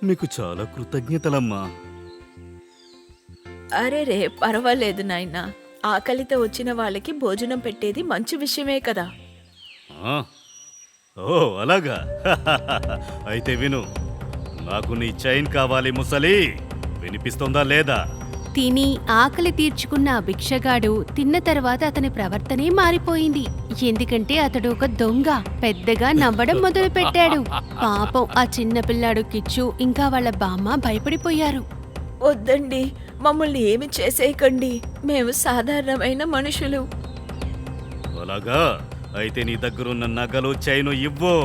మీకు చాలా కృతజ్ఞతలమ్మా. అరే రే, పర్వాలేదు నాయనా. ఆకలితో వచ్చిన వాళ్ళకి భోజనం పెట్టేది మంచి విషయమే కదా. ఆ, ఓ అలాగా. అయితే విను, నాకు నీ చైన్ కావాలి ముసలి. వినిపిస్తుందా లేదా? తిని ఆకలి తీర్చుకున్న ఆ భిక్షగాడు తిన్న తర్వాత అతని ప్రవర్తనే మారిపోయింది. ఎందుకంటే అతడు ఒక దొంగ. పెద్దగా నవ్వడం మొదలుపెట్టాడు. పాపం ఆ చిన్న పిల్లాడు కిచ్చు ఇంకా వాళ్ళ బామ్మ భయపడిపోయారు. వద్దండి, మమ్మల్ని ఏమి చేసేయకండి. మేము సాధారణమైన మనుషులు. అలాగా, అయితే నీ దగ్గరున్న నగలు చైను ఇవ్వు.